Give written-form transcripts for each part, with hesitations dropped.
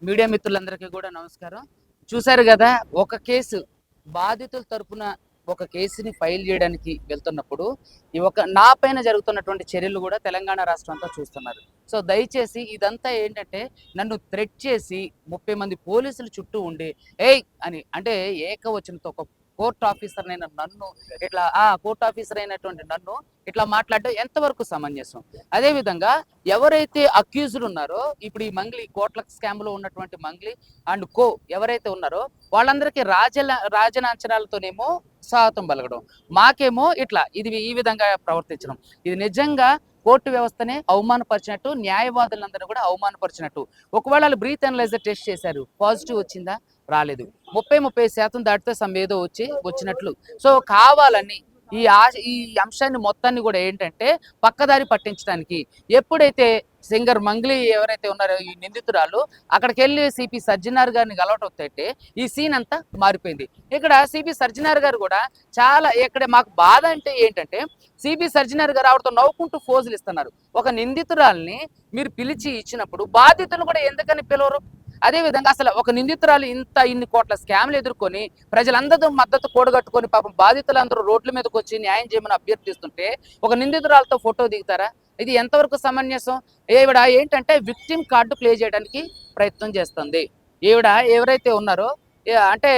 Media మిత్రులందరికీ కూడా నమస్కారం. చూశారు కదా, ఒక కేసు బాధితుల తరపున ఒక కేసుని ఫైల్ చేయడానికి వెళ్తున్నప్పుడు నా పైన జరుగుతున్నటువంటి చర్యలు కూడా తెలంగాణ రాష్ట్రం అంతా చూస్తున్నారు. సో దయచేసి ఇదంతా ఏంటంటే, నన్ను థ్రెట్ చేసి 30 మంది పోలీసులు చుట్టూ ఉండి ఏయ్ అని అంటే ఏకవచనంతో ఒక కోర్ట్ ఆఫీసర్ అయిన నన్ను కోర్ట్ ఆఫీసర్ అయినటువంటి నన్ను ఇట్లా మాట్లాడడం ఎంతవరకు సమంజసం? అదే విధంగా ఎవరైతే అక్యూజ్డ్ ఉన్నారో, ఇప్పుడు ఈ మంగ్లీ కోట్ల స్కామ్ లో ఉన్నటువంటి మంగ్లీ అండ్ కో ఎవరైతే ఉన్నారో వాళ్ళందరికీ రాజనాంచనాలతోనేమో స్వాగతం పలకడం, మాకేమో ఇట్లా ఇది ఈ విధంగా ప్రవర్తించడం, ఇది నిజంగా కోర్టు వ్యవస్థనే అవమానపరిచినట్టు, న్యాయవాదులందరూ కూడా అవమానపరిచినట్టు. ఒకవేళ వాళ్ళు బ్రీత్ అనలైజర్ టెస్ట్ చేశారు, పాజిటివ్ వచ్చిందా? రాలేదు. 30% దాటితే ఏదో వచ్చినట్లు. సో కావాలని ఈ అంశాన్ని మొత్తాన్ని కూడా ఏంటంటే పక్కదారి పట్టించడానికి, ఎప్పుడైతే సింగర్ మంగ్లీ ఎవరైతే ఉన్నారో ఈ నిందితురాలు అక్కడికి వెళ్ళి సిపి సజ్జనార్ గారిని గలవటం తట్టే ఈ సీన్ అంతా మారిపోయింది. ఇక్కడ సిపి సజ్జనార్ గారు కూడా చాలా, ఇక్కడ మాకు బాధ అంటే ఏంటంటే, సిపి సజ్జనార్ గారు ఆవిడతో నవ్వుకుంటూ ఫోజులు ఇస్తున్నారు. ఒక నిందితురాల్ని మీరు పిలిచి ఇచ్చినప్పుడు బాధితులను కూడా ఎందుకని పిలవరు? అదే విధంగా అసలు ఒక నిందితురాలు ఇన్ని కోట్ల స్కామ్లు ఎదుర్కొని ప్రజలందరూ మద్దతు కూడగట్టుకొని పాపం బాధితులందరూ రోడ్ల మీదకి వచ్చి న్యాయం చేయమని అభ్యర్థిస్తుంటే ఒక నిందితురాలతో ఫోటో దిగుతారా? ఇది ఎంతవరకు సమంజసం? ఈవిడ ఏంటంటే విక్టిమ్ కార్డు ప్లే చేయడానికి ప్రయత్నం చేస్తుంది. ఈవిడ ఎవరైతే ఉన్నారో అంటే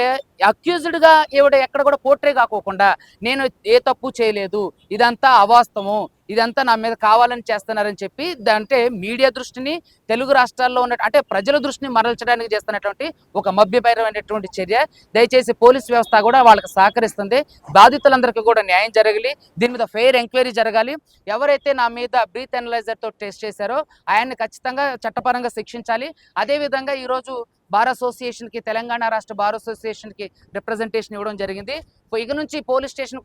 అక్యూజ్డ్ గా ఈవిడ ఎక్కడ కూడా పోర్ట్రే కాకోకుండా నేను ఏ తప్పు చేయలేదు, ఇదంతా అవాస్తవం, ఇదంతా నా మీద కావాలని చేస్తున్నారని చెప్పి అంటే మీడియా దృష్టిని, తెలుగు రాష్ట్రాల్లో ఉన్న అంటే ప్రజల దృష్టిని మరల్చడానికి చేస్తున్నటువంటి ఒక మభ్యపరమైనటువంటి చర్య. దయచేసి పోలీస్ వ్యవస్థ కూడా వాళ్ళకి సహకరిస్తుంది. బాధితులందరికీ కూడా న్యాయం జరగాలి, దీని మీద ఫెయిర్ ఎంక్వైరీ జరగాలి. ఎవరైతే నా మీద బ్రీత్ అనలైజర్ తో టెస్ట్ చేశారో ఆయన్ని ఖచ్చితంగా చట్టపరంగా శిక్షించాలి. అదేవిధంగా ఈరోజు బార్ అసోసియేషన్ కి, తెలంగాణ రాష్ట్ర బార్ అసోసియేషన్ కి రిప్రజెంటేషన్ ఇవ్వడం జరిగింది. ఇక నుంచి పోలీస్ స్టేషన్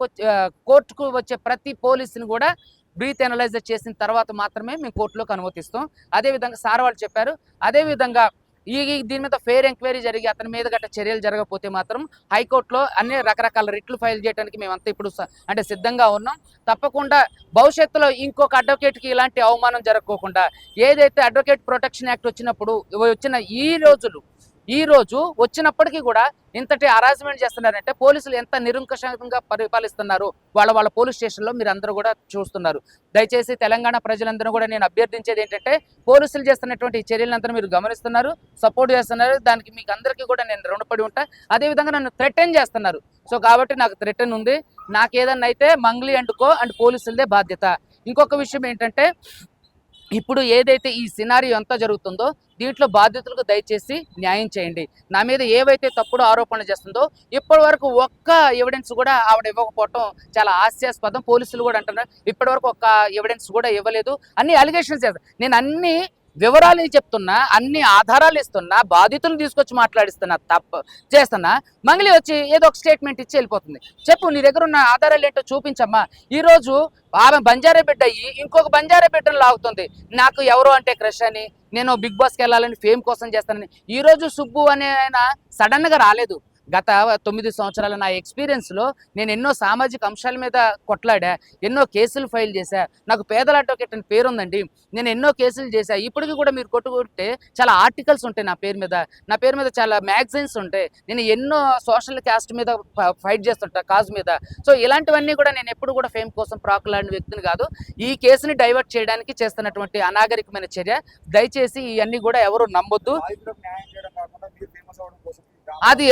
కోర్టుకు వచ్చే ప్రతి పోలీసుని కూడా బ్రీత్ అనలైజర్ చేసిన తర్వాత మాత్రమే మేము కోర్టులోకి అనుమతిస్తాం. అదేవిధంగా సార్ వాళ్ళు చెప్పారు. అదేవిధంగా దీని మీద ఫెయిర్ ఎంక్వైరీ జరిగి అతని మీద గట్ట చర్యలు జరగకపోతే మాత్రం హైకోర్టులో అన్ని రకరకాల రిట్లు ఫైల్ చేయడానికి మేమంతా ఇప్పుడు అంటే సిద్ధంగా ఉన్నాం. తప్పకుండా భవిష్యత్తులో ఇంకొక అడ్వకేట్కి ఇలాంటి అవమానం జరగకోకుండా, ఏదైతే అడ్వకేట్ ప్రొటెక్షన్ యాక్ట్ వచ్చిన ఈ రోజు వచ్చినప్పటికీ కూడా ఇంతటి హరాస్మెంట్ చేస్తున్నారంటే పోలీసులు ఎంత నిరంకుశంగా పరిపాలిస్తున్నారు వాళ్ళ పోలీస్ స్టేషన్లో మీరు అందరూ కూడా చూస్తున్నారు. దయచేసి తెలంగాణ ప్రజలందరూ కూడా నేను అభ్యర్థించేది ఏంటంటే, పోలీసులు చేస్తున్నటువంటి ఈ చర్యలంతా మీరు గమనిస్తున్నారు, సపోర్ట్ చేస్తున్నారు, దానికి మీకు అందరికీ కూడా నేను రుణపడి ఉంటా. అదేవిధంగా నన్ను థ్రెటన్ చేస్తున్నారు. సో కాబట్టి నాకు థ్రెటన్ ఉంది. నాకు ఏదన్నా అయితే మంగ్లీ అండ్ కో అండ్ పోలీసులదే బాధ్యత. ఇంకొక విషయం ఏంటంటే, ఇప్పుడు ఏదైతే ఈ సినారియో అంతా జరుగుతుందో దీంట్లో బాధితులకు దయచేసి న్యాయం చేయండి. నా మీద ఏవైతే తప్పుడు ఆరోపణలు చేస్తుందో ఇప్పటి వరకు ఒక్క ఎవిడెన్స్ కూడా ఆవిడ ఇవ్వకపోవటం చాలా హాస్యాస్పదం. పోలీసులు కూడా అంటున్నారు ఇప్పటి వరకు ఒక్క ఎవిడెన్స్ కూడా ఇవ్వలేదు, అన్ని అలిగేషన్స్ చేస్తారు. నేను అన్ని వివరాలు చెప్తున్నా, అన్ని ఆధారాలు ఇస్తున్నా, బాధితులను తీసుకొచ్చి మాట్లాడిస్తున్నా, తప్పు చేస్తున్నా. మంగ్లీ వచ్చి ఏదో ఒక స్టేట్మెంట్ ఇచ్చి వెళ్ళిపోతుంది. చెప్పు, నీ దగ్గర ఉన్న ఆధారాలు ఏంటో చూపించమ్మా. ఈరోజు ఆమె బంజారా బిడ్డ అయ్యి ఇంకొక బంజారా బిడ్డను లాగుతుంది. నాకు ఎవరో అంటే క్రష్ అని, నేను బిగ్ బాస్కి వెళ్ళాలని, ఫేమ్ కోసం చేస్తానని. ఈరోజు సుబ్బు అనే ఆయన సడన్గా రాలేదు. గత 9 సంవత్సరాల నా ఎక్స్పీరియన్స్లో నేను ఎన్నో సామాజిక అంశాల మీద కొట్లాడా, ఎన్నో కేసులు ఫైల్ చేశా. నాకు పేదల అడ్వకేట్ అని పేరు ఉందండి. నేను ఎన్నో కేసులు చేశా. ఇప్పటికీ కూడా మీరు కొట్టుకుంటే చాలా ఆర్టికల్స్ ఉంటాయి నా పేరు మీద చాలా మ్యాగజైన్స్ ఉంటాయి. నేను ఎన్నో సోషల్ క్యాస్ట్ మీద ఫైట్ చేస్తుంటా, కాజ్ మీద. సో ఇలాంటివన్నీ కూడా నేను ఎప్పుడు కూడా ఫేమ్ కోసం ప్రాకులాడిన వ్యక్తిని కాదు. ఈ కేసుని డైవర్ట్ చేయడానికి చేస్తున్నటువంటి అనాగరికమైన చర్య. దయచేసి ఇవన్నీ కూడా ఎవరు నమ్మొద్దు. అది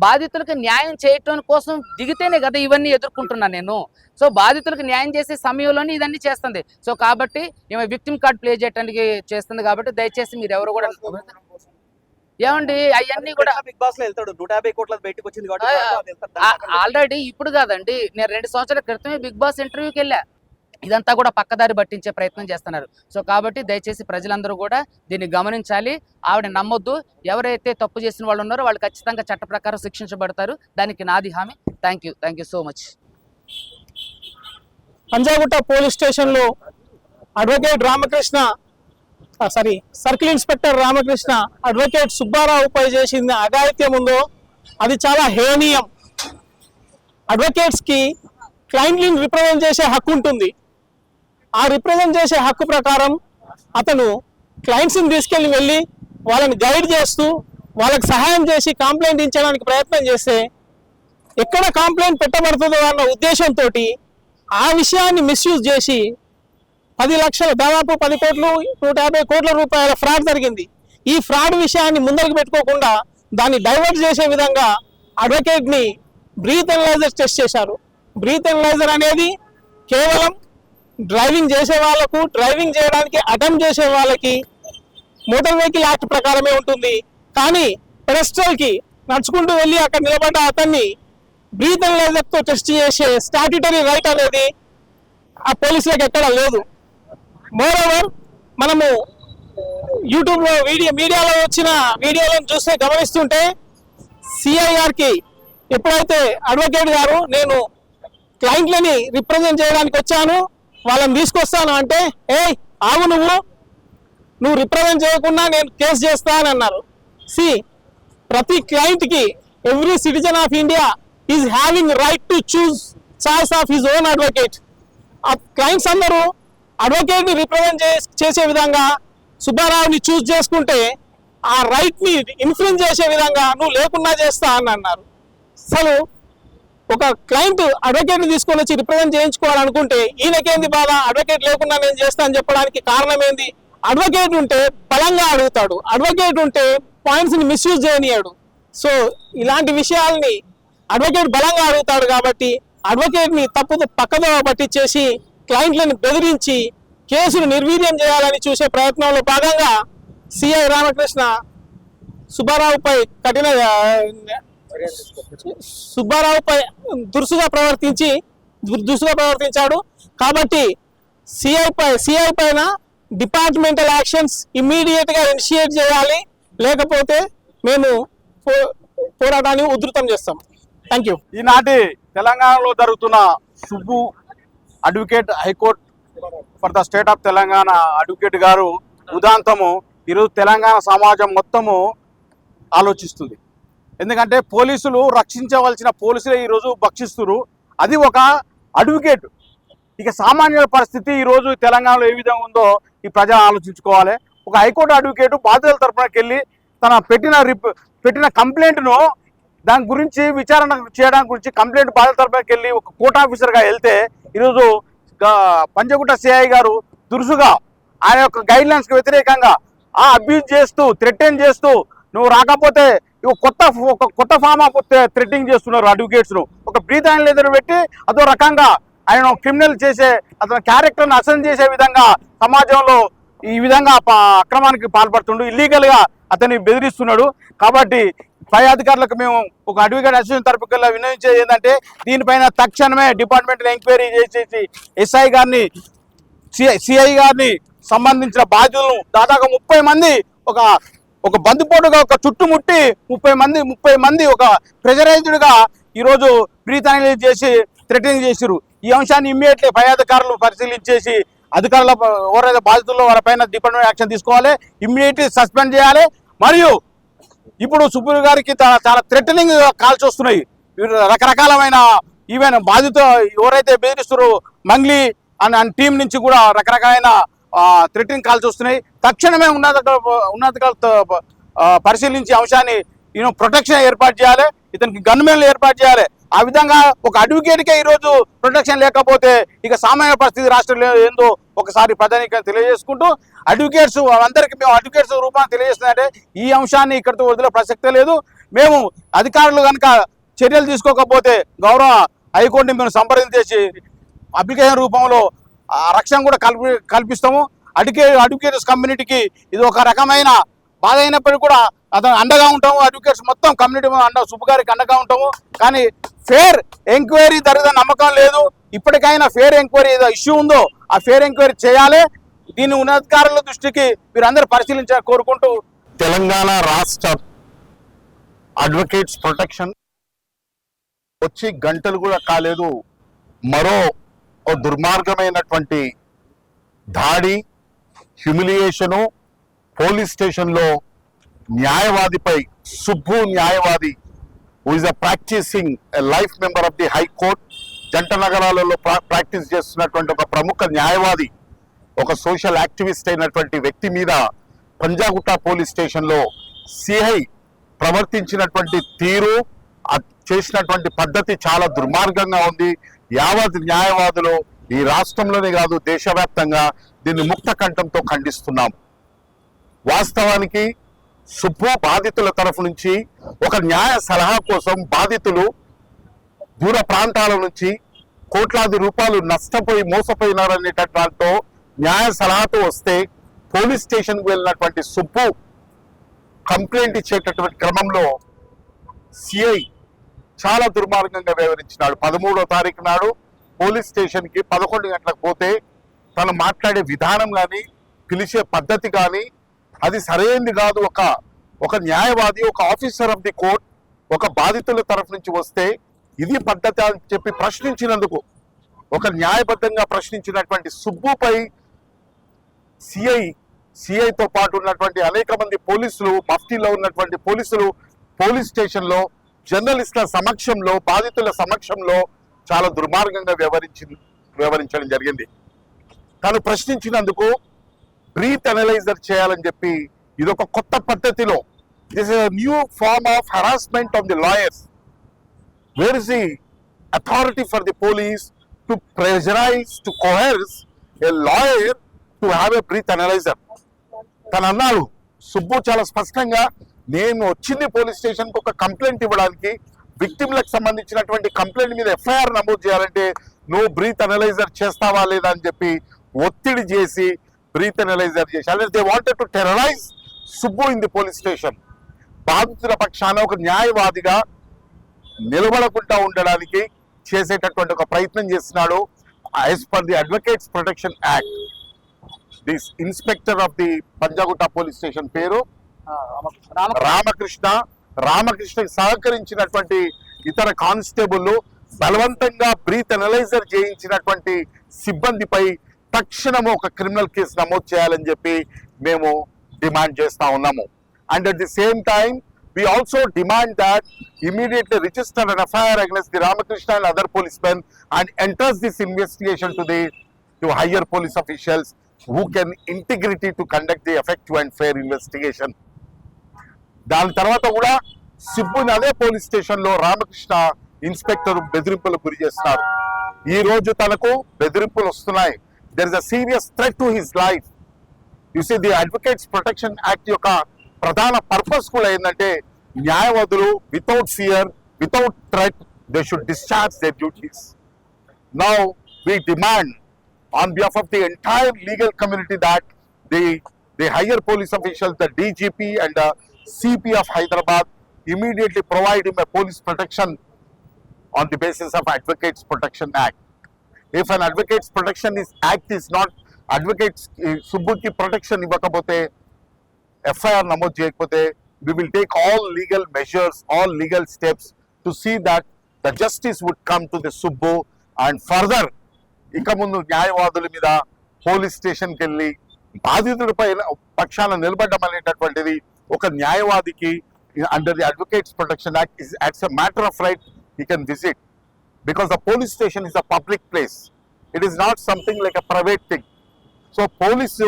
బాధితులకు న్యాయం చేయటం కోసం దిగితేనే కదా ఇవన్నీ ఎదుర్కొంటున్నాను నేను. సో బాధితులకు న్యాయం చేసే సమయంలోనే ఇదన్నీ చేస్తుంది. సో కాబట్టి ఈమె విక్టిమ్ కార్డ్ ప్లే చేయడానికి చేస్తుంది. కాబట్టి దయచేసి మీరు ఎవరు కూడా ఏమండి అవన్నీ కూడా బిగ్ బాస్ లో వెళ్తాడు 150 కోట్ల బయటకు వచ్చింది ఆల్రెడీ ఇప్పుడు కాదండి, నేను 2 సంవత్సరాల క్రితమే బిగ్ బాస్ ఇంటర్వ్యూకి వెళ్ళా. ఇదంతా కూడా పక్కదారి పట్టించే ప్రయత్నం చేస్తున్నారు. సో కాబట్టి దయచేసి ప్రజలందరూ కూడా దీన్ని గమనించాలి. ఆవిడ నమ్మొద్దు. ఎవరైతే తప్పు చేసిన వాళ్ళు ఉన్నారో వాళ్ళు ఖచ్చితంగా చట్ట ప్రకారం శిక్షించబడతారు. దానికి నాది హామీ. Thank you so much. Panjagutta police స్టేషన్లో advocate circle inspector Ramakrishna advocate సుబ్బారావుపై చేసిన అఘాయిత్యం ఉందో అది చాలా హేనీయం. అడ్వకేట్స్కి క్లయింట్ని రిప్రజెంట్ చేసే హక్కు ఉంటుంది. ఆ రిప్రజెంట్ చేసే హక్కు ప్రకారం అతను క్లయింట్స్ని తీసుకెళ్ళి వాళ్ళని గైడ్ చేస్తూ వాళ్ళకి సహాయం చేసి కంప్లైంట్ ఇచ్చడానికి ప్రయత్నం చేస్తే ఎక్కడ కంప్లైంట్ పెట్టబడుతుందో అన్న ఉద్దేశంతో ఆ విషయాన్ని మిస్యూజ్ చేసి 10 లక్షల దాదాపు 10 కోట్లు 150 కోట్ల రూపాయల ఫ్రాడ్ జరిగింది. ఈ ఫ్రాడ్ విషయాన్ని ముందరికి పెట్టుకోకుండా దాన్ని డైవర్ట్ చేసే విధంగా అడ్వకేట్ని బ్రీత్ ఎనలైజర్ టెస్ట్ చేశారు. బ్రీత్ ఎనలైజర్ అనేది కేవలం డ్రైవింగ్ చేసే వాళ్ళకు, డ్రైవింగ్ చేయడానికి అటెంప్ట్ చేసే వాళ్ళకి మోటార్ వెహికల్ యాక్ట్ ప్రకారమే ఉంటుంది. కానీ పెడస్ట్రల్కి నడుచుకుంటూ వెళ్ళి అక్కడ నిలబడ్డ అతన్ని బ్రీత్ ఎనలైజర్తో టెస్ట్ చేసే స్టాట్యుటరీ రైట్ అనేది ఆ పోలీసులకు ఎక్కడ లేదు. మోరోవర్ మనము యూట్యూబ్లో మీడియాలో వచ్చిన వీడియోలను చూస్తే గమనిస్తుంటే సిఐఆర్కి ఎప్పుడైతే అడ్వకేట్ గారు నేను క్లయింట్లని రిప్రజెంట్ చేయడానికి వచ్చాను, వాళ్ళని తీసుకొస్తాను అంటే ఆగు నువ్వు రిప్రజెంట్ చేయకుండా నేను కేసు చేస్తా అని అన్నారు. ప్రతి క్లయింట్కి every citizen of India is having right to choose choice of his own advocate. ఆ క్లయింట్స్ అందరూ అడ్వకేట్ని రిప్రజెంట్ చేసే విధంగా సుబ్బారావుని చూస్ చేసుకుంటే ఆ రైట్ని ఇన్ఫ్లుయెన్స్ చేసే విధంగా నువ్వు లేకుండా చేస్తా అని అన్నారు. అసలు ఒక క్లయింట్ అడ్వకేట్ని తీసుకొని వచ్చి రిప్రజెంట్ చేయించుకోవాలనుకుంటే ఈయనకేంది బాధ, అడ్వకేట్ లేకుండా నేను చేస్తా అని చెప్పడానికి కారణం ఏంది? అడ్వకేట్ ఉంటే బలంగా అడుగుతాడు, అడ్వకేట్ ఉంటే పాయింట్స్ని మిస్యూజ్ చేయనియాడు. సో ఇలాంటి విషయాల్ని అడ్వకేట్ బలంగా అడుగుతాడు కాబట్టి అడ్వకేట్ని పక్కదో పట్టించేసి క్లయింట్లను బెదిరించి కేసును నిర్వీర్యం చేయాలని చూసే ప్రయత్నంలో భాగంగా సిఐ రామకృష్ణ సుబ్బారావుపై దురుసుగా ప్రవర్తించాడు. కాబట్టి సిఐ పైన డిపార్ట్మెంటల్ యాక్షన్స్ ఇమ్మీడియట్ గా ఇనిషియేట్ చేయాలి, లేకపోతే మేము పోరాటాన్ని ఉధృతం చేస్తాం. Thank you. ఈనాటి తెలంగాణలో జరుగుతున్న Subbu advocate high court for the state of Telangana advocate గారు ఉదాంతము ఈరోజు తెలంగాణ సమాజం మొత్తము ఆలోచిస్తుంది. ఎందుకంటే పోలీసులు రక్షించవలసిన పోలీసులే ఈరోజు భక్షిస్తున్నారు, అది ఒక అడ్వకేట్. ఇక సామాన్యుల పరిస్థితి ఈరోజు తెలంగాణలో ఏ విధంగా ఉందో ఈ ప్రజలు ఆలోచించుకోవాలి. ఒక హైకోర్టు అడ్వకేటు బాధితుల తరఫునకి వెళ్ళి తన పెట్టిన కంప్లైంట్ను దాని గురించి విచారణ చేయడానికి గురించి కంప్లైంట్ బాధితుల తరఫునకి వెళ్ళి ఒక కోర్ట్ ఆఫీసర్గా వెళ్తే ఈరోజు పంజగుట్ట సిఐ గారు దురుసుగా ఆయన యొక్క గైడ్లైన్స్కి వ్యతిరేకంగా అబ్యూజ్ చేస్తూ థ్రెటన్ చేస్తూ నువ్వు రాకపోతే కొత్త ఫామ్ ఆఫ్ థ్రెటింగ్ చేస్తున్నారు అడ్వకేట్స్ను. ఒక బ్రీత్ ఎనలైజర్ పెట్టి అదో రకంగా ఆయన క్రిమినల్ చేసే అతని క్యారెక్టర్ని అసెస్ చేసే విధంగా సమాజంలో ఈ విధంగా అక్రమానికి పాల్పడుతుండు, ఇల్లీగల్గా అతన్ని బెదిరిస్తున్నాడు. కాబట్టి పై అధికారులకు మేము ఒక అడ్వకేట్ అసోసియేషన్ తరపున విన్నవించేది ఏంటంటే దీనిపైన తక్షణమే డిపార్ట్మెంటల్ ఎంక్వైరీ చేసేసి ఎస్ఐ గారిని సిఐ గారిని సంబంధించిన బాధ్యులను దాదాపు 30 మంది ఒక బందిపోటుగా ఒక చుట్టుముట్టి 30 మంది ఒక ప్రెజరైజ్డ్గా ఈరోజు బ్రీత్ అనలైజ్ చేసి థ్రెటనింగ్ చేసిరు. ఈ అంశాన్ని ఇమ్మీడియట్లీ పై అధికారులు పరిశీలించేసి అధికారుల ఎవరైతే బాధితుల్లో వాళ్ళపైన డిపార్ట్మెంట్ యాక్షన్ తీసుకోవాలి, ఇమ్మీడియట్లీ సస్పెండ్ చేయాలి. మరియు ఇప్పుడు సుబ్బు గారికి చాలా థ్రెటనింగ్ కాల్స్ వస్తున్నాయి. రకరకాలమైన ఈవెన్ బాధితులు ఎవరైతే బెదిరిస్తారో మంగ్లీ అండ్ టీం నుంచి కూడా రకరకాలైన థ్రెటనింగ్ కాల్స్ వస్తున్నాయి. తక్షణమే ఉన్నతాధికారులతో పరిశీలించి అంశాన్ని ప్రొటెక్షన్ ఏర్పాటు చేయాలి, ఇతనికి గన్మెన్లు ఏర్పాటు చేయాలి. ఆ విధంగా ఒక అడ్వకేట్కే ఈరోజు ప్రొటెక్షన్ లేకపోతే ఇక సామాన్య పరిస్థితి రాష్ట్రంలో ఏందో ఒకసారి ప్రధానిగా తెలియజేసుకుంటూ అడ్వకేట్స్ అందరికీ మేము అడ్వకేట్స్ రూపాన్ని తెలియజేస్తుందంటే ఈ అంశాన్ని ఇక్కడితో వదిలే ప్రసక్తే లేదు. మేము అధికారులు కనుక చర్యలు తీసుకోకపోతే గౌరవ హైకోర్టుని మేము సంప్రదించేసి అప్లికేషన్ రూపంలో రక్షణ కూడా కల్పిస్తాము. అడ్వకేట్స్ కమ్యూనిటీకి ఇది ఒక రకమైన బాధ అయినప్పటికీ కూడా అతను అండగా ఉంటాము. అడ్వకేట్స్ మొత్తం కమ్యూనిటీ సుబ్బు గారికి అండగా ఉంటాము. కానీ ఫేర్ ఎంక్వైరీ జరిగిన నమ్మకం లేదు. ఇప్పటికైనా ఫేర్ ఎంక్వైరీ ఏదో ఇష్యూ ఉందో ఆ ఫేర్ ఎంక్వైరీ చేయాలి. దీన్ని ఉన్నతాధికారుల దృష్టికి మీరందరూ పరిశీలించాలని కోరుకుంటూ తెలంగాణ రాష్ట్ర అడ్వకేట్స్ ప్రొటెక్షన్ వచ్చి గంటలు కూడా కాలేదు, మరో దుర్మార్గమైనటువంటి దాడి, హ్యూమిలియేషను పోలీస్ స్టేషన్లో న్యాయవాదిపై సుబ్బు న్యాయవాది who is a practicing a life member of the High Court, జంట నగరాలలో ప్రాక్టీస్ చేస్తున్నటువంటి ఒక ప్రముఖ న్యాయవాది, ఒక సోషల్ యాక్టివిస్ట్ అయినటువంటి వ్యక్తి మీద పంజాగుట్ట పోలీస్ స్టేషన్లో సిఐ ప్రవర్తించినటువంటి తీరు, చేసినటువంటి పద్ధతి చాలా దుర్మార్గంగా ఉంది. యావత్ న్యాయవాదులు ఈ రాష్ట్రంలోనే కాదు దేశవ్యాప్తంగా దీన్ని ముక్త కంఠంతో ఖండిస్తున్నాం. వాస్తవానికి సుబ్బు బాధితుల తరఫు నుంచి ఒక న్యాయ సలహా కోసం బాధితులు దూర ప్రాంతాల నుంచి కోట్లాది రూపాయలు నష్టపోయి మోసపోయినారనేటటువంటి న్యాయ సలహాతో వస్తే పోలీస్ స్టేషన్కు వెళ్ళినటువంటి సుబ్బు కంప్లైంట్ ఇచ్చేటటువంటి క్రమంలో సిఐ చాలా దుర్మార్గంగా వ్యవహరించినాడు. 13వ తారీఖు నాడు పోలీస్ స్టేషన్కి 11 గంటలకు పోతే తను మాట్లాడే విధానం కానీ పిలిచే పద్ధతి కానీ అది సరైనది కాదు. ఒక న్యాయవాది, ఒక ఆఫీసర్ ఆఫ్ ది కోర్ట్ ఒక బాధితుల తరఫు నుంచి వస్తే ఇది పద్ధతి అని చెప్పి ప్రశ్నించినందుకు, ఒక న్యాయబద్ధంగా ప్రశ్నించినటువంటి సుబ్బుపై సిఐతో పాటు ఉన్నటువంటి అనేక మంది పోలీసులు, మఫ్టీలో ఉన్నటువంటి పోలీసులు పోలీస్ స్టేషన్లో జర్నలిస్టుల సమక్షంలో, బాధితుల సమక్షంలో చాలా దుర్మార్గంగా వ్యవహరించడం జరిగింది. తను ప్రశ్నించినందుకు బ్రీత్ అనలైజర్ చేయాలని చెప్పి ఇదొక కొత్త పద్ధతిలో, this is new form of harassment of the lawyers. Where is the authority for the police to pressurise, to coerce a lawyer to have a breath analyser? తను అన్నాడు, సుబ్బు చాలా స్పష్టంగా, నేను వచ్చింది పోలీస్ స్టేషన్కి ఒక కంప్లైంట్ ఇవ్వడానికి, విక్టిమ్లకు సంబంధించినటువంటి కంప్లైంట్ మీద ఎఫ్ఐఆర్ నమోదు చేయాలంటే నువ్వు బ్రీత్ అనలైజర్ చేస్తావా లేదా అని చెప్పి ఒత్తిడి చేసి బ్రీత్ అనలైజర్ చేసి, అంటే they wanted to terrorise Subbu in the police station. బాధితుల పక్షాన ఒక న్యాయవాదిగా నిలబడకుండా ఉండడానికి చేసేటటువంటి ఒక ప్రయత్నం చేస్తున్నాడు. As per the advocates protection act, this inspector of the Panjagutta police station పేరు రామకృష్ణకి సహకరించినటువంటి ఇతర కానిస్టేబుల్ బలవంతంగా బ్రీత్ అనలైజర్ చేయించినటువంటి సిబ్బందిపై తక్షణము ఒక క్రిమినల్ కేసు నమోదు చేయాలని చెప్పి మేము డిమాండ్ చేస్తా ఉన్నాము. And at the same time we also demand that immediately register an FIR against the Ramakrishna and other policemen and enters this investigation to higher police officials who can integrity to conduct the effective and fair investigation. దాని తర్వాత కూడా సిబ్బుని అదే police station లో Ramakrishna inspector బెదిరింపులకు గురి చేస్తున్నారు. ఈ రోజు తనకు బెదిరింపులు వస్తున్నాయి. there is a serious threat to his life. You see, the Advocates Protection Act యొక్క ప్రధాన పర్పస్ కూడా ఏంటంటే న్యాయవాదులు without fear, without threat they should discharge there duties. Now we demand on behalf of the entire legal community that the higher police officials, the DGP and the CP of Hyderabad immediately provide him a police protection on the basis of Advocates Protection Act. If an Advocates Protection Act is not, advocates Subbuki protection ఇవ్వకపోతే, FIR నమోదు చేయకపోతే, we will take all legal measures, all legal steps to see that the justice would come to the Subbu. And further, ఇక ముందు న్యాయవాదుల మీద police స్టేషన్కి వెళ్ళి బాధితులపై పక్షాన నిలబడడం అనేటటువంటిది ఒక న్యాయవాదికి under the advocates protection act is as a matter of right he can visit, because the police station is a public place. It is not something like a private thing. So police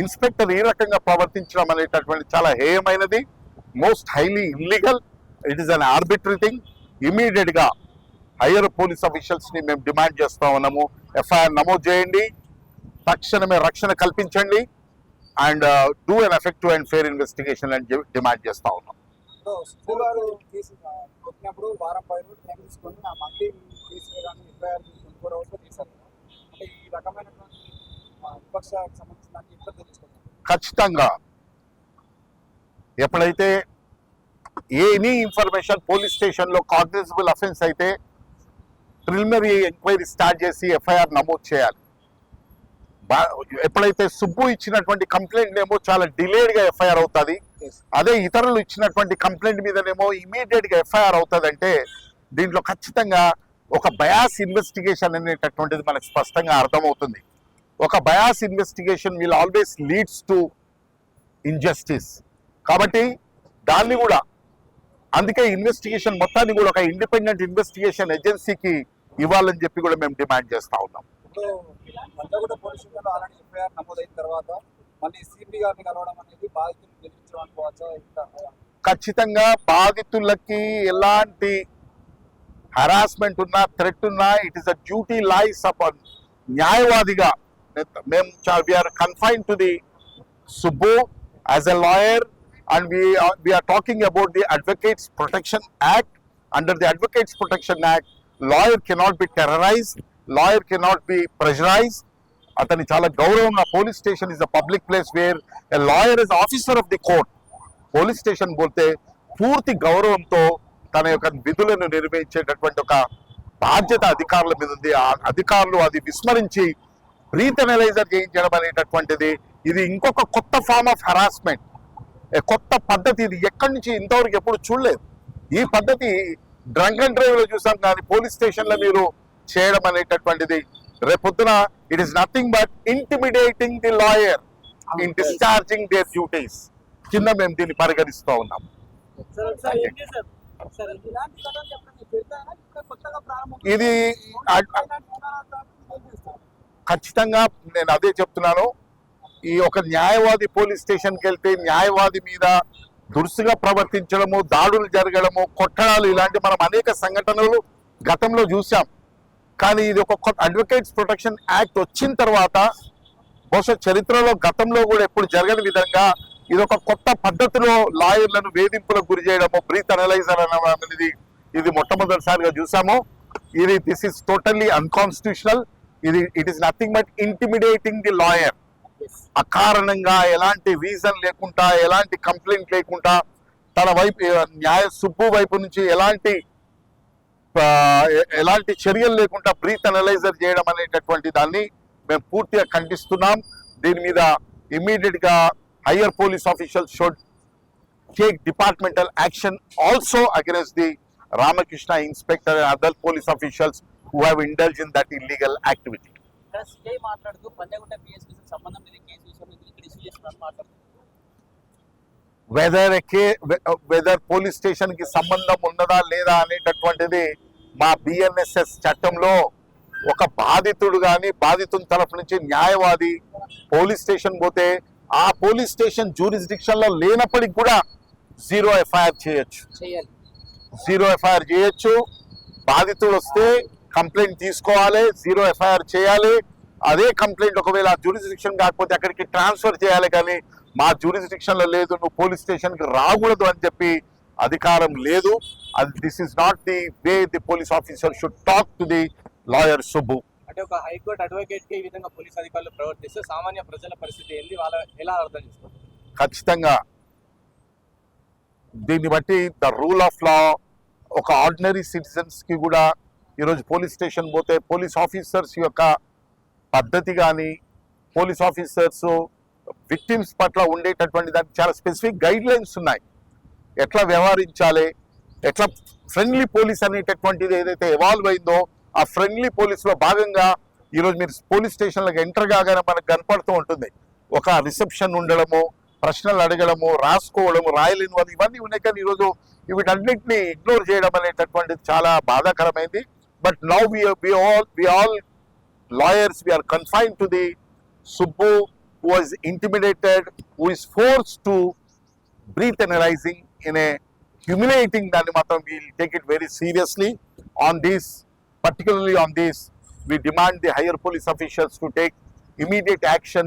inspector ఈ రకంగా ప్రవర్తించడం అనేటటువంటి చాలా హేయమైనది, most highly illegal. It is an arbitrary thing. Immediate గా higher police officials ని మేము demand చేస్తా ఉన్నాము, ఎఫ్ఐఆర్ నమోదు చేయండి, తక్షణమే రక్షణ కల్పించండి, and do an effective and fair investigation అని డిమాండ్ చేస్తా ఉన్నాం. సుబ్బు గారు కేసు వచ్చినప్పుడు వారం 10 రోజులు టైం తీసుకొని ఆ మళ్ళీ కేసులు కానీ ఎఫ్ఐఆర్ 24 అవర్స్లో తీశారు. అంటే ఈ రకమైనటువంటి విపక్షానికి సంబంధించిన ఇబ్బంది తెలుసుకుంటారు. ఖచ్చితంగా ఎప్పుడైతే ఎనీ ఇన్ఫర్మేషన్ పోలీస్ స్టేషన్లో కాగ్నిజబుల్ అఫెన్స్ అయితే ప్రిలిమినరీ ఎంక్వైరీ స్టార్ట్ చేసి ఎఫ్ఐఆర్ నమోదు చేయాలి. ఎప్పుడైతే సుబ్బు ఇచ్చినటువంటి కంప్లైంట్ ఏమో చాలా డిలేడ్గా ఎఫ్ఐఆర్ అవుతుంది, అదే ఇతరులు ఇచ్చినటువంటి కంప్లైంట్ మీదనేమో ఇమీడియట్ గా ఎఫ్ఐఆర్ అవుతుంది. అంటే దీంట్లో ఖచ్చితంగా ఒక బయాస్ ఇన్వెస్టిగేషన్ అనేటటువంటిది మనకు స్పష్టంగా అర్థమవుతుంది. ఒక bias investigation will always leads to injustice. కాబట్టి దాన్ని కూడా, అందుకే ఇన్వెస్టిగేషన్ మొత్తాన్ని కూడా ఒక ఇండిపెండెంట్ ఇన్వెస్టిగేషన్ ఏజెన్సీకి ఇవ్వాలని చెప్పి కూడా మేము డిమాండ్ చేస్తా ఉన్నాం. పంజాగుట్ట పోలీస్ స్టేషన్లో అలాంటి ఎఫ్ఐఆర్ నమోదైన తర్వాత మళ్ళీ సిపి గారిని కలవడం అనేది బాధితులు బెదిరించడం అనుకోవచ్చా? ఇంకా ఖచ్చితంగా బాధితులకి ఎలాంటి హరాస్మెంట్ ఉన్నా, థ్రెట్ ఉన్నా, it is a duty lies upon న్యాయవాదిగా మేము we are confine to the Subbu as a lawyer, and we are talking about the Advocates Protection Act. Under the Advocates Protection Act, lawyer cannot be terrorized, lawyer cannot be pressurized. Atani chala gauravam. Police station is a public place where a lawyer is officer of the court. Police station bolte పూర్తి గౌరవంతో తన యొక్క విధులను నిర్వహించేటటువంటి ఒక బాధ్యత అధికారుల మీద ఉంది. ఆ అధికారులు అది విస్మరించి బ్రీత్ అనలైజర్ చేయించడం అనేటటువంటిది ఇది ఇంకొక కొత్త ఫార్మ్ ఆఫ్ హరాస్మెంట్, కొత్త పద్ధతి. ఇది ఎక్కడి నుంచి ఇంతవరకు ఎప్పుడు చూడలేదు. ఈ పద్ధతి డ్రంక్ అండ్ డ్రైవ్ లో చూసాం, కానీ పోలీస్ స్టేషన్ లో మీరు చేయడం అనేటటువంటిది రేపొద్దున it is nothing but intimidating the lawyer in discharging there duties కింద మేము దీన్ని పరిగణిస్తూ ఉన్నాం. ఇది ఖచ్చితంగా నేను అదే చెప్తున్నాను. ఈ ఒక న్యాయవాది పోలీస్ స్టేషన్కి వెళ్తే న్యాయవాది మీద దురుసుగా ప్రవర్తించడము, దాడులు జరగడము, కొట్టడాలు, ఇలాంటి మనం అనేక సంఘటనలు గతంలో చూసాం. కానీ ఇది ఒక కొత్త అడ్వకేట్స్ ప్రొటెక్షన్ యాక్ట్ వచ్చిన తర్వాత బహుశా చరిత్రలో గతంలో కూడా ఎప్పుడు జరగని విధంగా ఇది ఒక కొత్త పద్ధతిలో లాయర్లను వేధింపులకు గురి చేయడము, బ్రీత్ అనలైజర్ అనేది ఇది మొట్టమొదటిసారిగా చూసాము. This is totally unconstitutional. It is nothing but intimidating the lawyer. అకారణంగా ఎలాంటి రీజన్ లేకుండా, ఎలాంటి కంప్లైంట్ లేకుండా తన వైపు సుబ్బు వైపు నుంచి ఎలాంటి చర్యలు లేకుండా బ్రీత్ అనలైజర్ చేయడం అనేటటువంటి దాన్ని మేము పూర్తిగా ఖండిస్తున్నాం. దీని మీద ఇమ్మీడియట్ గా higher police officials should take departmental action also against the Ramakrishna inspector and other police officials who have indulged in that illegal activity. CI మాట్లాడుతూ పంజాగుట్ట పిఎస్కి సంబంధం లేదు కేసు విషయంలో ఇక్కడ ఇష్యూ చేస్తున్నారని మాట్లాడుతున్నారు. వెదర్ పోలీస్ స్టేషన్ కి సంబంధం ఉన్నదా లేదా అనేటటువంటిది మా బిఎన్ఎస్ఎస్ చట్టంలో ఒక బాధితుడు కానీ బాధితుని తరఫు నుంచి న్యాయవాది పోలీస్ స్టేషన్ పోతే ఆ పోలీస్ స్టేషన్ జ్యూరిస్డిక్షన్ లో లేనప్పటికి కూడా జీరో ఎఫ్ఐఆర్ చేయొచ్చు. బాధితుడు వస్తే కంప్లైంట్ తీసుకోవాలి, జీరో ఎఫ్ఐఆర్ చేయాలి. అదే కంప్లైంట్ ఒకవేళ జ్యూరిస్డిక్షన్ కాకపోతే అక్కడికి ట్రాన్స్ఫర్ చేయాలి. కానీ మా జ్యూరిస్డిక్షన్ లో లేదు, నువ్వు పోలీస్ స్టేషన్ కి రాకూడదు అని చెప్పి అధికారం లేదు. This is not the way the police officer should talk to the lawyer Subbu. అంటే ఒక హైకోర్టు అడ్వకేట్ కి ఈ విధంగా పోలీస్ అధికారులు ప్రవర్తిస్తే సామాన్య ప్రజల పరిస్థితి ఏంది, వాళ్ళ ఎలా అర్థం చేసుకోవాలి? ఖచ్చితంగా దీన్ని బట్టి ద రూల్ ఆఫ్ లా ఒక ఆర్డినరీ సిటిజన్స్ కి కూడా ఈరోజు పోలీస్ స్టేషన్ పోతే పోలీస్ ఆఫీసర్స్ యొక్క పద్ధతి కానీ, పోలీస్ ఆఫీసర్స్ విక్టిమ్స్ పట్ల ఉండేటటువంటి దానికి చాలా స్పెసిఫిక్ గైడ్ లైన్స్ ఉన్నాయి. ఎట్లా వ్యవహరించాలి, ఎట్లా ఫ్రెండ్లీ పోలీస్ అనేటటువంటిది ఏదైతే ఎవాల్వ్ అయిందో ఆ ఫ్రెండ్లీ పోలీస్లో భాగంగా ఈరోజు మీరు పోలీస్ స్టేషన్లకు ఎంటర్ కాగానే మనకు కనపడుతూ ఉంటుంది. ఒక రిసెప్షన్ ఉండడము, ప్రశ్నలు అడగడము, రాసుకోవడము, రాయలేని వాళ్ళు ఇవన్నీ ఉన్నాయి. కానీ ఈరోజు వీటన్నిటిని ఇగ్నోర్ చేయడం అనేటటువంటిది చాలా బాధాకరమైంది. But now we all lawyers, we are confined to the Subbu who was intimidated, who is forced to breathe analyzing in a humiliating దాన్ని మాత్రం we'll take it very seriously. On this, particularly on this, we demand the higher police officials to take immediate action,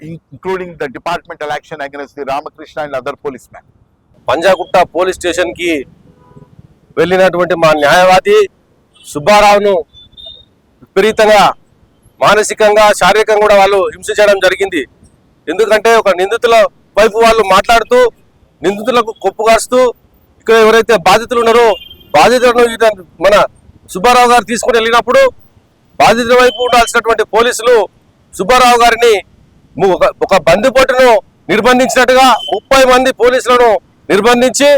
including the departmental action against the Ramakrishna and other policemen. Panjagutta police station కి వెళ్ళినటువంటి మా న్యాయవాది సుబ్బారావును విపరీతంగా మానసికంగా, శారీరకంగా కూడా వాళ్ళు హింసించడం జరిగింది. ఎందుకంటే ఒక నిందితుల వైపు వాళ్ళు మాట్లాడుతూ నిందితులకు కొప్పు కాస్తూ ఇక్కడ ఎవరైతే బాధితులు ఉన్నారో బాధితులను మన సుబ్బారావు గారు తీసుకుని వెళ్ళినప్పుడు బాధితుల వైపు ఉండాల్సినటువంటి పోలీసులు సుబ్బారావు గారిని ఒక బందిపోటును నిర్బంధించినట్టుగా 30 మంది పోలీసులను నిర్బంధించి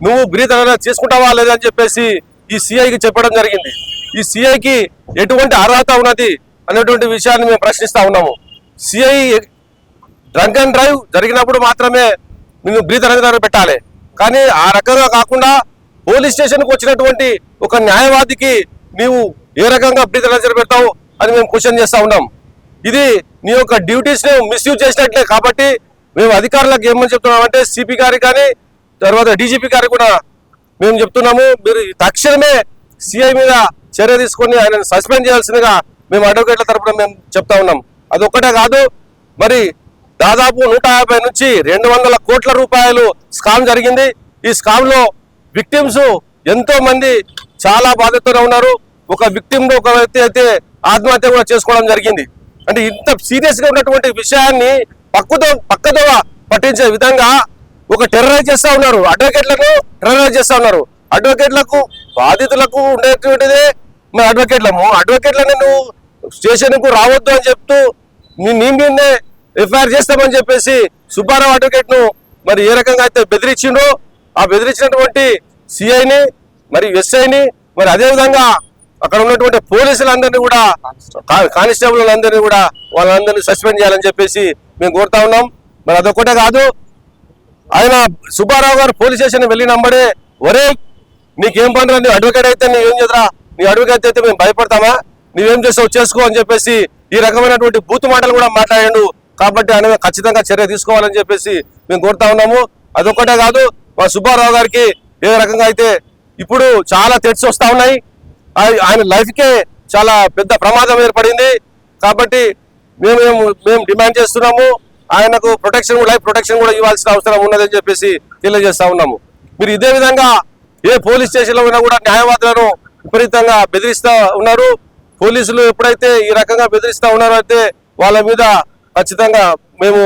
నువ్వు బ్రీత్ అనలైజ్ చేసుకుంటావా లేదని చెప్పేసి ఈ సిఐకి చెప్పడం జరిగింది. ఈ సిఐకి ఎటువంటి అర్హత ఉన్నది అనేటువంటి విషయాన్ని మేము ప్రశ్నిస్తా ఉన్నాము. సిఐ డ్రంక్ అండ్ డ్రైవ్ జరిగినప్పుడు మాత్రమే నేను బ్రీత్ అనలైజర్ పెట్టాలి. కానీ ఆ రకంగా కాకుండా పోలీస్ స్టేషన్కి వచ్చినటువంటి ఒక న్యాయవాదికి నీవు ఏ రకంగా బ్రీత్ అనలైజర్ పెడతావు అని మేము క్వశ్చన్ చేస్తా ఉన్నాం. ఇది నీ యొక్క డ్యూటీస్ ని మిస్యూజ్ చేసినట్లే. కాబట్టి మేము అధికారులకు ఏమని చెప్తున్నామంటే సిపి గారికి కానీ తర్వాత డీజీపీ గారికి కూడా మేము చెప్తున్నాము, మీరు తక్షణమే సిఐ మీద చర్య తీసుకొని ఆయనను సస్పెండ్ చేయాల్సిందిగా మేము అడ్వకేట్ల తరపున మేము చెప్తా ఉన్నాం. అదొక్కటే కాదు, మరి దాదాపు 150 నుంచి 200 కోట్ల రూపాయలు స్కామ్ జరిగింది. ఈ స్కామ్ లో విక్టిమ్స్ ఎంతో మంది చాలా బాధితులు ఉన్నారు. ఒక విక్టిమ్ ఒక వ్యక్తి అయితే ఆత్మహత్య కూడా చేసుకోవడం జరిగింది. అంటే ఇంత సీరియస్ గా ఉన్నటువంటి విషయాన్ని పక్కదోవ పట్టించే విధంగా ఒక టెర్రరైజ్ చేస్తా ఉన్నారు. అడ్వకేట్లను టెర్రరైజ్ చేస్తా ఉన్నారు. అడ్వకేట్లకు బాధితులకు ఉండేటువంటిదే మరి అడ్వకేట్లను నువ్వు స్టేషన్ కు రావద్దు అని చెప్తూ నీ మీదనే ఎఫ్ఐఆర్ చేస్తామని చెప్పేసి సుబ్బారావు అడ్వకేట్ ను మరి ఏ రకంగా అయితే బెదిరించిండో ఆ బెదిరించినటువంటి సిఐని మరి ఎస్ఐని మరి అదే విధంగా అక్కడ ఉన్నటువంటి పోలీసులందరినీ కూడా కానిస్టేబుల్ అందరినీ కూడా వాళ్ళందరినీ సస్పెండ్ చేయాలని చెప్పేసి మేము కోరుతా ఉన్నాం. మరి అదొక్కటే కాదు, ఆయన సుబ్బారావు గారు పోలీస్ స్టేషన్ వెళ్ళినప్పుడే ఒరే నీకేం పని నీ అడ్వకేట్ అయితే నీవేం చేద్దరా, నీ అడ్వకేట్ అయితే మేము భయపడతామా, నీవేం చేస్తావు చేసుకో అని చెప్పేసి ఈ రకమైనటువంటి బూతు మాటలు కూడా మాట్లాడాడు. కాబట్టి ఆయన ఖచ్చితంగా చర్య తీసుకోవాలని చెప్పేసి మేము కోరుతా ఉన్నాము. అదొక్కటే కాదు, మా సుబ్బారావు గారికి ఏ రకంగా అయితే ఇప్పుడు చాలా థ్రెట్స్ వస్తా ఉన్నాయి. ఆయన లైఫ్కే చాలా పెద్ద ప్రమాదం ఏర్పడింది. కాబట్టి మేము డిమాండ్ చేస్తున్నాము, ఆయనకు లైఫ్ ప్రొటెక్షన్ కూడా ఇవ్వాల్సిన అవసరం ఉన్నదని చెప్పేసి తెలియజేస్తా ఉన్నాము. మీరు ఇదే విధంగా ఏ పోలీస్ స్టేషన్లో ఉన్నా కూడా న్యాయవాదులను విపరీతంగా బెదిరిస్తా ఉన్నారు. పోలీసులు ఎప్పుడైతే ఈ రకంగా బెదిరిస్తా ఉన్నారో అయితే వాళ్ళ మీద ఖచ్చితంగా మేము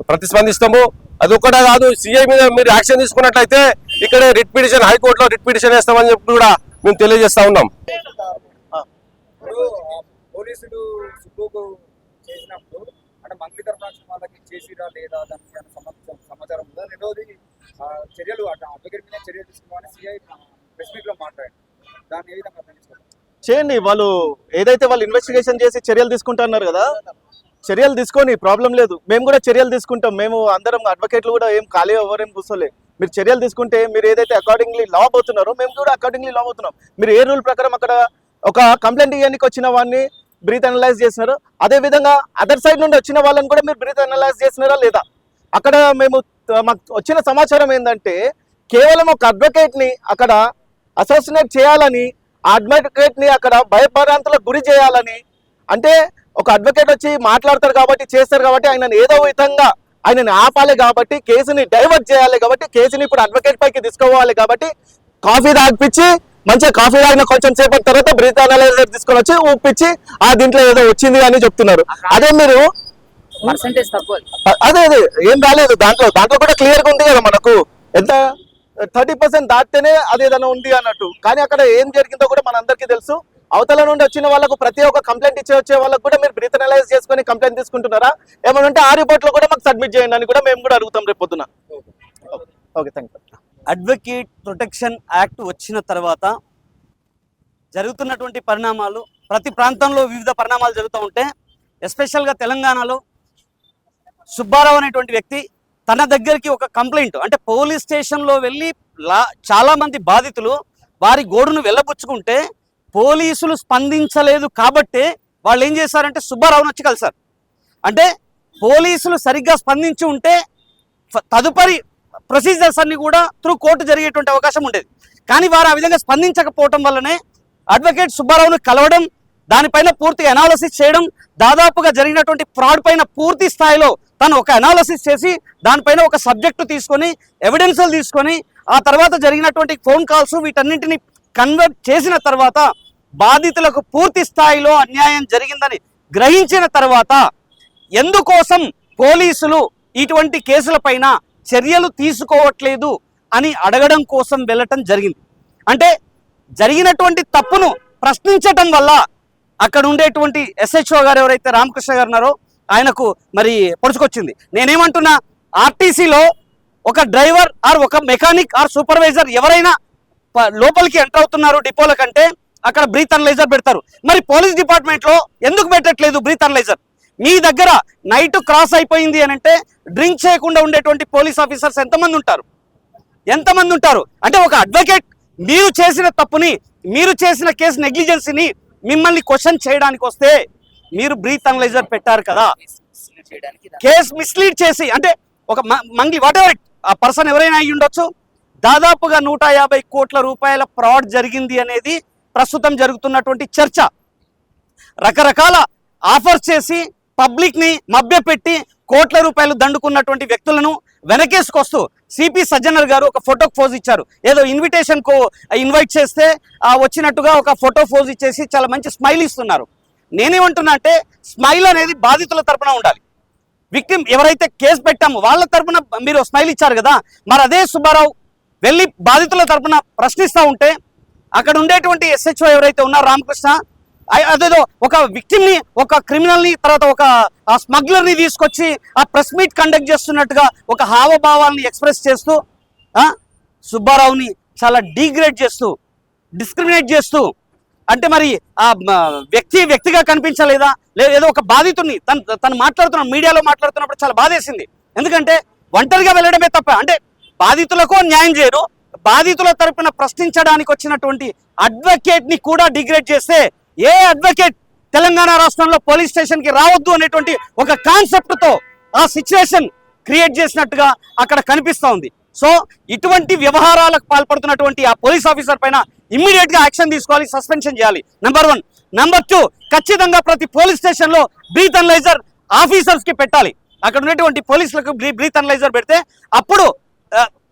ప్రతిస్పందిస్తాము. అదొక్కటే కాదు, సిఐ మీద మీరు యాక్షన్ తీసుకున్నట్లయితే ఇక్కడే రిట్ పిటిషన్ హైకోర్టులో రిట్ పిటిషన్ వేస్తామని చెప్పి కూడా మేము తెలియజేస్తా ఉన్నాం. పోలీసులు సుబ్బుకు చేసినప్పుడు అంటే మంత్రి తరఫున వాళ్ళకి చేసిరా లేదా దానికి సమాచారం ఉందా? రెండవది చర్యలు అడ్వకేట్ మీద చర్యలు తీసుకోవాలని సిఐ ప్రెస్ మీట్ లో మాట్లాడారు. దాన్ని ఏ విధంగా చేయండి. వాళ్ళు ఏదైతే వాళ్ళు ఇన్వెస్టిగేషన్ చేసి చర్యలు తీసుకుంటున్నారు కదా, చర్యలు తీసుకొని ప్రాబ్లం లేదు. మేము కూడా చర్యలు తీసుకుంటాం. మేము అందరం అడ్వకేట్లు కూడా ఏం ఖాళీ ఎవరేం కూర్చోలే. మీరు చర్యలు తీసుకుంటే మీరు ఏదైతే అకార్డింగ్లీ లా అవుతున్నారో మేము కూడా అకార్డింగ్లీ లా అవుతున్నాం. మీరు ఏ రూల్ ప్రకారం అక్కడ ఒక కంప్లైంట్ ఇవ్వడానికి వచ్చిన వాడిని బ్రీత్ అనలైజ్ చేసినారు, అదే విధంగా అదర్ సైడ్ నుండి వచ్చిన వాళ్ళని కూడా మీరు బ్రీత్ అనలైజ్ చేసినారా లేదా? అక్కడ మాకు వచ్చిన సమాచారం ఏంటంటే కేవలం ఒక అడ్వకేట్ ని అక్కడ అసోసినేట్ చేయాలని, ఆ అడ్వకేట్ ని అక్కడ భయభ్రాంతులకు గురి చేయాలని, అంటే ఒక అడ్వకేట్ వచ్చి మాట్లాడతారు కాబట్టి చేస్తారు కాబట్టి ఆయనను ఏదో విధంగా ఆయనని ఆపాలి కాబట్టి కేసుని డైవర్ట్ చేయాలి కాబట్టి కేసుని ఇప్పుడు అడ్వకేట్ పైకి తీసుకోవాలి కాబట్టి కాఫీ తాగిపించి మంచిగా కాఫీ తాగిన కొంచెం సేపటి తర్వాత బ్రీత్ అనలైజర్ తీసుకొని వచ్చి ఊపిచ్చి ఆ దీంట్లో ఏదో వచ్చింది అని చెప్తున్నారు. అదే మీరు అదే ఏం రాలేదు దాంట్లో కూడా క్లియర్ గా ఉంది కదా మనకు ఎంత 30% దాటితేనే అదేదైనా ఉంది అన్నట్టు. కానీ అక్కడ ఏం జరిగిందో కూడా మనందరికీ తెలుసు. అవతల నుండి వచ్చిన వాళ్ళకు ప్రతి ఒక్క కంప్లైంట్ వచ్చే వాళ్ళకు కూడా మీరు బ్రీత్ అనలైజ్ చేసుకొని కంప్లైంట్ తీసుకుంటున్నారా? ఏమంటే ఆ రిపోర్ట్ లో కూడా మాకు సబ్మిట్ చేయండి అని కూడా మేము కూడా అడుగుతాం రేపు పొద్దున. Okay, thank you. Advocate protection act వచ్చిన తర్వాత జరుగుతున్నటువంటి పరిణామాలు ప్రతి ప్రాంతంలో వివిధ పరిణామాలు జరుగుతూ ఉంటే ఎస్పెషల్గా తెలంగాణలో సుబ్బారావు అనేటువంటి వ్యక్తి తన దగ్గరికి ఒక కంప్లైంట్ అంటే పోలీస్ స్టేషన్లో వెళ్ళి చాలామంది బాధితులు వారి గోడును వెళ్ళబుచ్చుకుంటే పోలీసులు స్పందించలేదు కాబట్టి వాళ్ళు ఏం చేశారంటే సుబ్బారావును వచ్చి కలిశారు. అంటే పోలీసులు సరిగ్గా స్పందించి ఉంటే తదుపరి ప్రొసీజర్స్ అన్ని కూడా త్రూ కోర్టు జరిగేటువంటి అవకాశం ఉండేది. కానీ వారు ఆ విధంగా స్పందించకపోవడం వల్లనే అడ్వకేట్ సుబ్బారావును కలవడం, దానిపైన పూర్తిగా అనాలసిస్ చేయడం, దాదాపుగా జరిగినటువంటి ఫ్రాడ్ పైన పూర్తి స్థాయిలో తను ఒక అనాలసిస్ చేసి దానిపైన ఒక సబ్జెక్టు తీసుకొని ఎవిడెన్స్లు తీసుకొని ఆ తర్వాత జరిగినటువంటి ఫోన్ కాల్స్ వీటన్నింటినీ కన్వర్ట్ చేసిన తర్వాత బాధితులకు పూర్తి స్థాయిలో అన్యాయం జరిగిందని గ్రహించిన తర్వాత ఎందుకోసం పోలీసులు ఇటువంటి కేసులపైన చర్యలు తీసుకోవట్లేదు అని అడగడం కోసం వెళ్ళటం జరిగింది. అంటే జరిగినటువంటి తప్పును ప్రశ్నించటం వల్ల అక్కడ ఉండేటువంటి ఎస్హెచ్ఓ గారు ఎవరైతే రామకృష్ణ గారు ఉన్నారో ఆయనకు మరి పొడుచుకొచ్చింది. నేనేమంటున్నా, ఆర్టీసీలో ఒక డ్రైవర్ ఆర్ ఒక మెకానిక్ ఆర్ సూపర్వైజర్ ఎవరైనా లోపలికి ఎంటర్ అవుతున్నారు డిపోల కంటే అక్కడ బ్రీత్ అనలైజర్ పెడతారు. మరి పోలీస్ డిపార్ట్మెంట్లో ఎందుకు పెట్టట్లేదు బ్రీత్ అనలైజర్? మీ దగ్గర నైట్ క్రాస్ అయిపోయింది అని అంటే డ్రింక్ చేయకుండా ఉండేటువంటి పోలీస్ ఆఫీసర్స్ ఎంతమంది ఉంటారు? అంటే ఒక అడ్వకేట్ మీరు చేసిన తప్పుని, మీరు చేసిన కేసు నెగ్లిజెన్సీని మిమ్మల్ని క్వశ్చన్ చేయడానికి వస్తే మీరు బ్రీత్ అనలైజర్ పెట్టారు కదా, చేయడానికి కేసు మిస్లీడ్ చేసి అంటే ఒక మంగి వాట్ ఎవర్ ఆ పర్సన్ ఎవరైనా అయ్యి ఉండొచ్చు, దాదాపుగా 150 కోట్ల రూపాయల ఫ్రాడ్ జరిగింది అనేది ప్రస్తుతం జరుగుతున్నటువంటి చర్చ. రకరకాల ఆఫర్స్ చేసి పబ్లిక్ ని మభ్యపెట్టి కోట్ల రూపాయలు దండుకున్నటువంటి వ్యక్తులను వెనకేసుకొస్తూ సిపి సజ్జనర్ గారు ఒక ఫోటో పోజ్ ఇచ్చారు. ఏదో ఇన్విటేషన్ కు ఇన్వైట్ చేస్తే వచ్చినట్టుగా ఒక ఫోటో పోజ్ ఇచ్చేసి చాలా మంచి స్మైల్ ఇస్తున్నారు. నేనేమంటున్నా అంటే స్మైల్ అనేది బాధితుల తరపున ఉండాలి. విక్టిమ్ ఎవరైతే కేసు పెట్టామో వాళ్ళ తరపున మీరు స్మైల్ ఇచ్చారు కదా, మరి అదే సుబ్బారావు వెళ్ళి బాధితుల తరపున ప్రశ్నిస్తూ ఉంటే అక్కడ ఉండేటువంటి SHO ఎవరైతే ఉన్నారో రామకృష్ణ, అదేదో ఒక విక్టిమ్ ని, ఒక క్రిమినల్ ని, తర్వాత ఒక స్మగ్లర్ ని తీసుకొచ్చి ఆ ప్రెస్ మీట్ కండక్ట్ చేస్తున్నట్టుగా ఒక హావభావాలని ఎక్స్ప్రెస్ చేస్తూ సుబ్బారావుని చాలా డీగ్రేడ్ చేస్తూ, డిస్క్రిమినేట్ చేస్తూ, అంటే మరి ఆ వ్యక్తిగా కనిపించలేదా? ఏదో ఒక బాధితుడిని తను మాట్లాడుతున్న మీడియాలో మాట్లాడుతున్నప్పుడు చాలా బాధేసింది. ఎందుకంటే ఒంటరిగా వెళ్ళడమే తప్ప, అంటే బాధితులకు న్యాయం చేయరు, బాధితుల తరపున ప్రశ్నించడానికి వచ్చినటువంటి అడ్వకేట్ ని కూడా డిగ్రేడ్ చేస్తే ఏ అడ్వకేట్ తెలంగాణ రాష్ట్రంలో పోలీస్ స్టేషన్ కి రావద్దు అనేటువంటి ఒక కాన్సెప్ట్ తో ఆ సిచ్యువేషన్ క్రియేట్ చేసినట్టుగా అక్కడ కనిపిస్తా ఉంది. సో ఇటువంటి వ్యవహారాలకు పాల్పడుతున్నటువంటి ఆ పోలీస్ ఆఫీసర్ పైన ఇమ్మీడియట్ గా యాక్షన్ తీసుకోవాలి, సస్పెన్షన్ చేయాలి. నెంబర్ 1. నెంబర్ 2, ఖచ్చితంగా ప్రతి పోలీస్ స్టేషన్ లో బ్రీత్ అనలైజర్ ఆఫీసర్స్ కి పెట్టాలి. అక్కడ ఉన్నటువంటి పోలీసులకు బ్రీత్ అనలైజర్ పెడితే అప్పుడు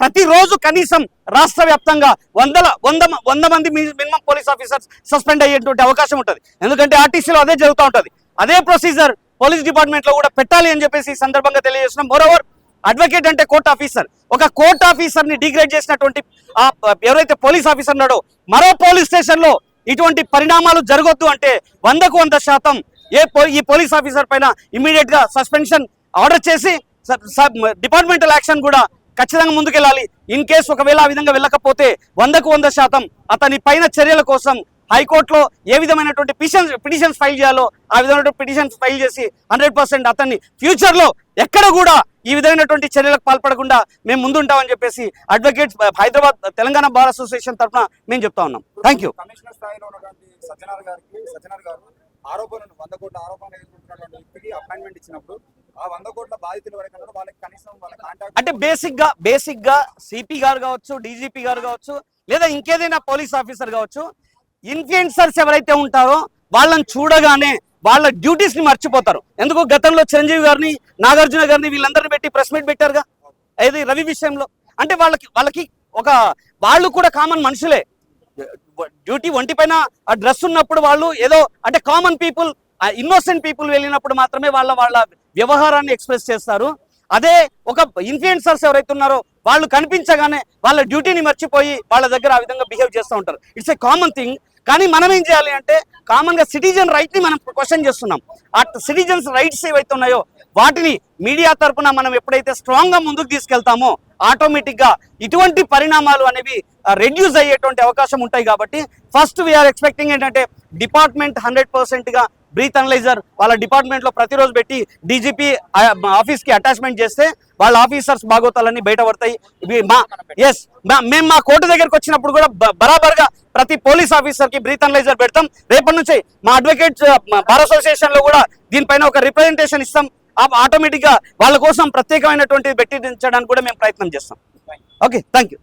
ప్రతిరోజు కనీసం రాష్ట్ర వ్యాప్తంగా 100 మంది మినిమం పోలీస్ ఆఫీసర్స్ సస్పెండ్ అయ్యేటువంటి అవకాశం ఉంటుంది. ఎందుకంటే ఆర్టీసీలో అదే జరుగుతూ ఉంటుంది. అదే ప్రొసీజర్ పోలీస్ డిపార్ట్మెంట్ లో కూడా పెట్టాలి అని చెప్పేసి ఈ సందర్భంగా తెలియజేస్తున్నాం. మోరోవర్ అడ్వకేట్ అంటే కోర్ట్ ఆఫీసర్, ఒక కోర్ట్ ఆఫీసర్ ని డిగ్రేడ్ చేసినటువంటి ఎవరైతే పోలీస్ ఆఫీసర్ ఉన్నాడో మరో పోలీస్ స్టేషన్ లో ఇటువంటి పరిణామాలు జరగొద్దు అంటే 100% ఈ పోలీస్ ఆఫీసర్ పైన ఇమ్మీడియట్ గా సస్పెన్షన్ ఆర్డర్ చేసి డిపార్ట్మెంటల్ యాక్షన్ కూడా ఖచ్చితంగా ముందుకెళ్ళాలి. ఇన్ కేసు ఒకవేళ ఆ విధంగా వెళ్ళకపోతే 100% అతని పైన చర్యల కోసం హైకోర్టులో ఏ విధమైనటువంటి పిటిషన్స్ ఫైల్ చేయాలో ఆ విధమైనటువంటి పిటిషన్స్ ఫైల్ చేసి 100% అతన్ని ఫ్యూచర్ లో ఎక్కడ కూడా ఈ విధమైనటువంటి చర్యలకు పాల్పడకుండా మేము ముందుంటామని చెప్పేసి advocates Hyderabad Telangana bar association తరఫున మేము చెప్తా ఉన్నాం. Thank you. కమిషనర్ స్థాయిలో ఉన్నటువంటి సజ్జనర్ గారు ఆరోపణలు 100 కోట్ల ఆరోపణలు ఎదుర్కొంటున్నటువంటి వ్యక్తికి అపాయింట్మెంట్ ఇచ్చినప్పుడు ఆ 100 కోట్ల బాధితులు ఎవరైతే ఉన్నారో వాళ్ళకి కనీసం వాళ్ళ కాంటాక్ట్ అంటే బేసిక్ గా సిపి గారు కావచ్చు, డీజీపీ గారు కావచ్చు, లేదా ఇంకేదైనా పోలీస్ ఆఫీసర్ కావచ్చు, ఇన్ఫ్లుయెన్సర్స్ ఎవరైతే ఉంటారో వాళ్ళని చూడగానే వాళ్ళ డ్యూటీస్ ని మర్చిపోతారు. ఎందుకు గతంలో చిరంజీవి గారిని, నాగార్జున గారిని వీళ్ళందరినీ పెట్టి ప్రెస్ మీట్ పెట్టారుగా, ఏది రవి విషయంలో. అంటే వాళ్ళకి వాళ్ళు కూడా కామన్ మనుషులే. డ్యూటీ ఒంటి పైన ఆ డ్రెస్ ఉన్నప్పుడు వాళ్ళు ఏదో అంటే కామన్ పీపుల్, ఇన్నోసెంట్ పీపుల్ వెళ్ళినప్పుడు మాత్రమే వాళ్ళ వ్యవహారాన్ని ఎక్స్ప్రెస్ చేస్తారు. అదే ఒక ఇన్ఫ్లుయెన్సర్స్ ఎవరైతే ఉన్నారో వాళ్ళు కనిపించగానే వాళ్ళ డ్యూటీని మర్చిపోయి వాళ్ళ దగ్గర ఆ విధంగా బిహేవ్ చేస్తూ ఉంటారు. It's a common thing. కానీ మనం ఏం చేయాలి అంటే కామన్ గా సిటిజన్ రైట్ ని మనం క్వశ్చన్ చేస్తున్నాం. ఆ సిటిజన్స్ రైట్స్ ఏవైతే ఉన్నాయో వాటిని మీడియా తరపున మనం ఎప్పుడైతే స్ట్రాంగ్ గా ముందుకు తీసుకెళ్తామో ఆటోమేటిక్ గా ఇటువంటి పరిణామాలు అనేవి రెడ్యూస్ అయ్యేటువంటి అవకాశం ఉంటాయి. కాబట్టి ఫస్ట్ వీఆర్ ఎక్స్పెక్టింగ్ ఏంటంటే డిపార్ట్మెంట్ 100% గా బ్రీత్ అనలైజర్ వాళ్ళ డిపార్ట్మెంట్ లో ప్రతిరోజు పెట్టి డీజీపీ ఆఫీస్ కి అటాచ్మెంట్ చేస్తే వాళ్ళ ఆఫీసర్స్ బాగోతాలన్నీ బయటపడతాయి. మేము మా కోర్టు దగ్గరకు వచ్చినప్పుడు కూడా బరాబర్ గా ప్రతి పోలీస్ ఆఫీసర్ కి బ్రీత్ అనలైజర్ పెడతాం. రేపటి నుంచి మా అడ్వకేట్స్ బార్ అసోసియేషన్ లో కూడా దీనిపైన ఒక రిప్రజెంటేషన్ ఇస్తాం. ఆటోమేటిక్ గా వాళ్ళ కోసం ప్రత్యేకమైనటువంటి పెట్టించడానికి కూడా మేము ప్రయత్నం చేస్తాం. Okay, thank you.